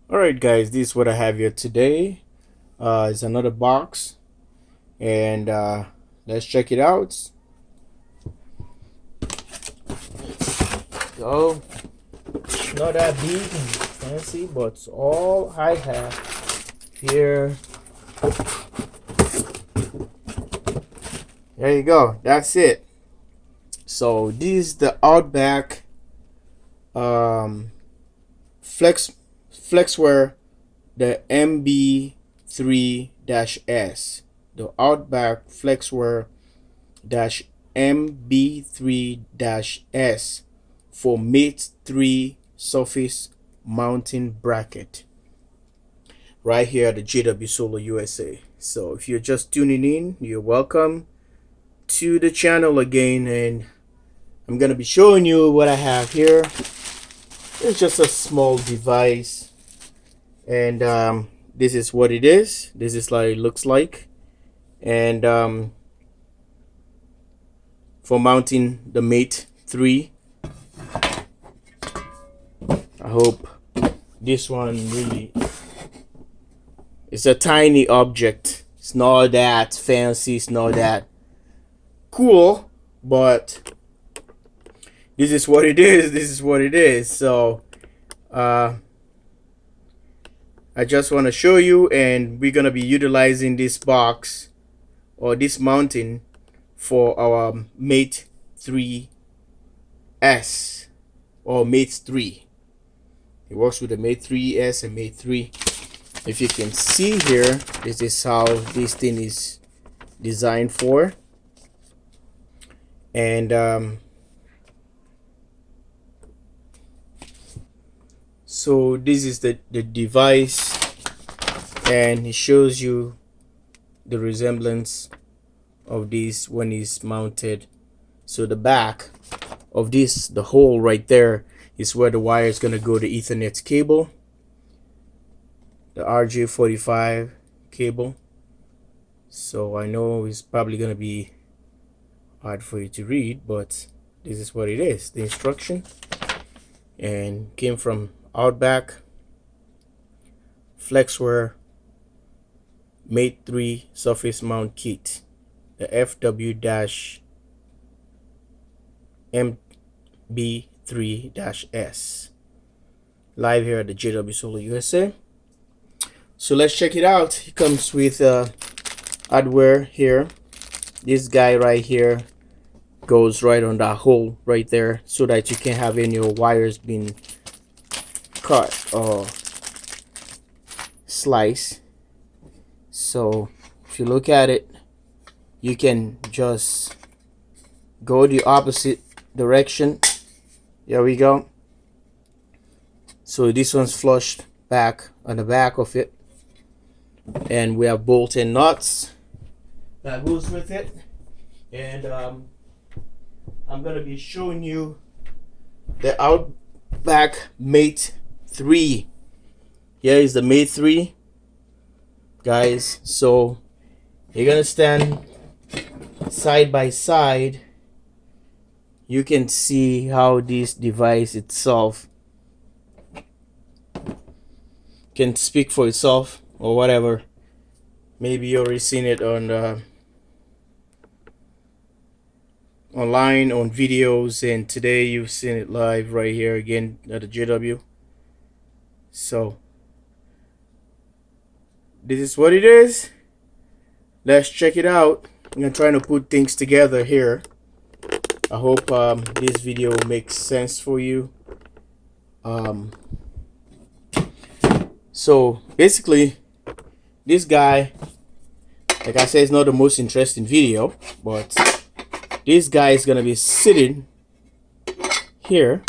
Alright guys, this is what I have here today. It's another box, and let's check it out. So, not that big and fancy, but all I have here. There you go, that's it. So this is the OutBack FLEXware, the MB3-S, the OutBack FLEXware MB3-S for Mate3 surface mounting bracket, right here at the jwsolarusa. So if you're just tuning in, you're welcome to the channel again, and I'm gonna be showing you what I have here. It's just a small device, and this is what it is. This is like it looks like, and for mounting the Mate3. I hope this one really, it's a tiny object. It's not that fancy, it's not that cool, but this is what it is. This is what it is. So I just want to show you, and we're gonna be utilizing this box or this mounting for our Mate3S or Mate3. It works with the Mate3S and Mate3. If you can see here, this is how this thing is designed for. And so this is the device, and it shows you the resemblance of this when it's mounted. So the back of this, the hole right there, is where the wire is going to go, the Ethernet cable, the RJ45 cable. So I know it's probably going to be hard for you to read, but this is what it is, the instruction, and came from OutBack FLEXware MATE3 surface mount kit, the FW-MB3-S, live here at the jwsolarusa. So let's check it out. It comes with hardware here. This guy right here goes right on that hole right there, so that you can't have any wires being cut or sliced. So if you look at it, you can just go the opposite direction. There we go. So this one's flushed back on the back of it, and we have bolts and nuts that goes with it. And I'm gonna be showing you the OutBack Mate3. Here is the Mate3, guys. So you're gonna stand side by side. You can see how this device itself can speak for itself, or whatever. Maybe you already seen it on online on videos, and today you've seen it live right here again at the JW. So this is what it is. Let's check it out. I'm trying to put things together here. I hope this video makes sense for you. So basically, this guy, like I said, is not the most interesting video, but this guy is gonna be sitting here.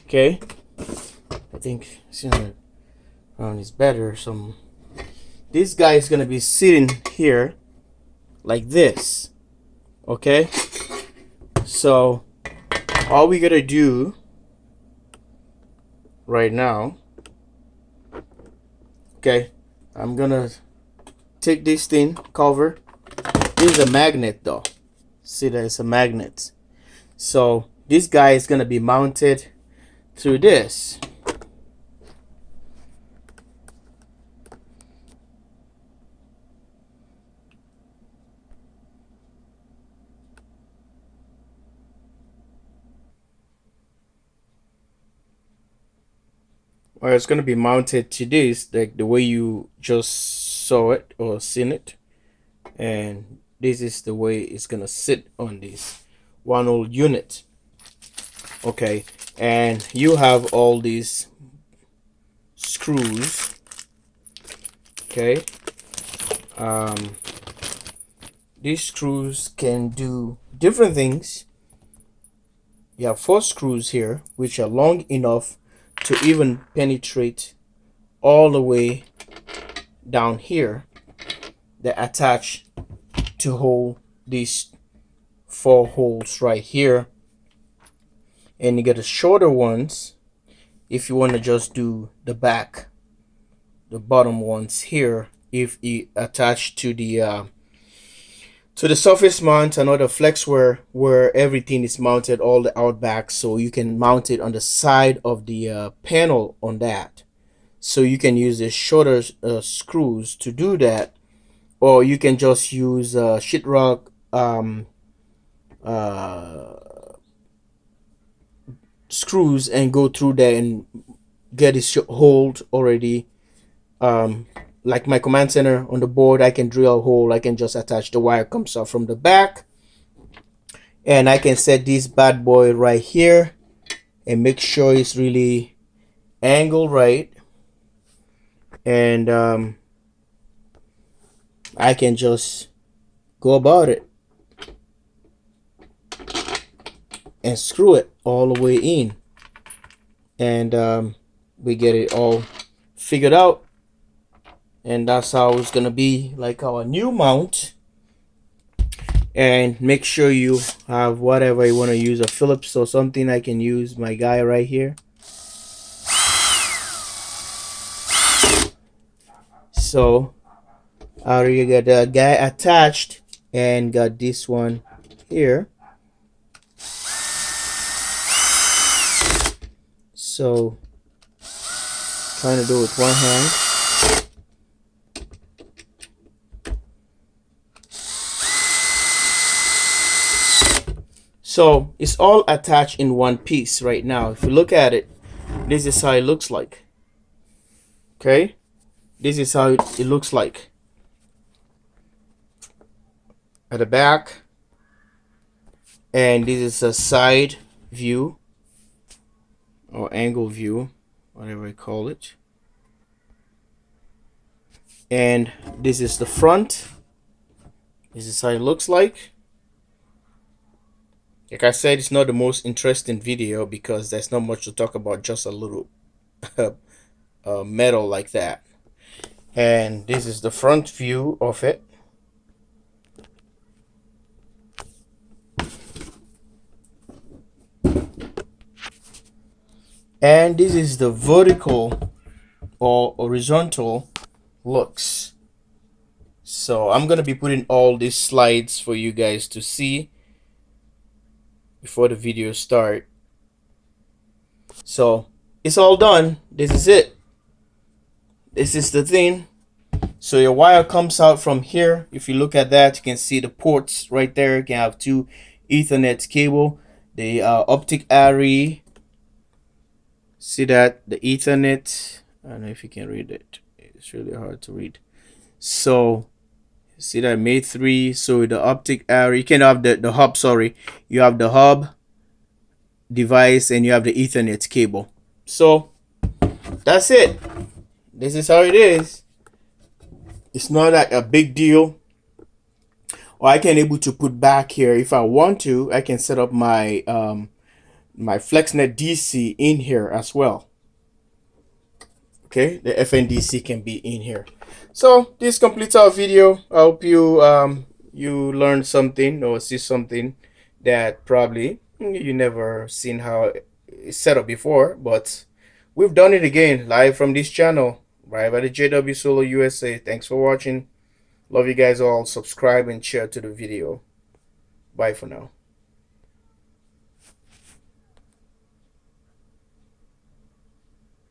Okay, I think around is better. This guy is gonna be sitting here like this. Okay, so all we gotta do right now, okay, I'm gonna take this thing cover. This is a magnet though. See that it's a magnet. So this guy is gonna be mounted through this. Well, it's going to be mounted to this, like the way you just saw it or seen it, and this is the way it's going to sit on this one old unit. Okay, and you have all these screws. Okay, these screws can do different things. You have 4 screws here, which are long enough to even penetrate all the way down here, that attach to hold these 4 holes right here. And you get the shorter ones if you want to just do the back, the bottom ones here, if you attach to the surface mount, another FLEXware where everything is mounted, all the OutBack, so you can mount it on the side of the panel on that. So you can use the shorter screws to do that, or you can just use sheetrock screws and go through there and get it hold already. Like my command center on the board, I can drill a hole, I can just attach the wire, comes out from the back, and I can set this bad boy right here and make sure it's really angled right, and I can just go about it and screw it all the way in, and we get it all figured out. And that's how it's gonna be, like our new mount. And make sure you have whatever you want to use, a Phillips or something. I can use my guy right here. So I already got the guy attached and got this one here. So trying to do it with one hand. So it's all attached in one piece right now. If you look at it, this is how it looks like. Okay, this is how it looks like at the back, and this is a side view or angle view, whatever I call it, and this is the front. This is how it looks like. Like I said, it's not the most interesting video because there's not much to talk about, just a little metal like that. And this is the front view of it. And this is the vertical or horizontal looks. So I'm gonna be putting all these slides for you guys to see before the video start. So it's all done. This is it. This is the thing. So your wire comes out from here. If you look at that, you can see the ports right there. You can have 2 Ethernet cable, the optic array. See that, the Ethernet. I don't know if you can read it. It's really hard to read. So see that MATE3. So the optic array, you can have the hub, sorry, you have the hub device and you have the Ethernet cable. So that's it. This is how it is. It's not like a big deal. Or I can able to put back here if I want to. I can set up my my FlexNet DC in here as well. Okay, the FNDC can be in here. So this completes our video. I hope you you learned something or see something that probably you never seen how it's set up before, but we've done it again live from this channel, right by the jwsolarusa. Thanks for watching. Love you guys all. Subscribe and share to the video. Bye for now.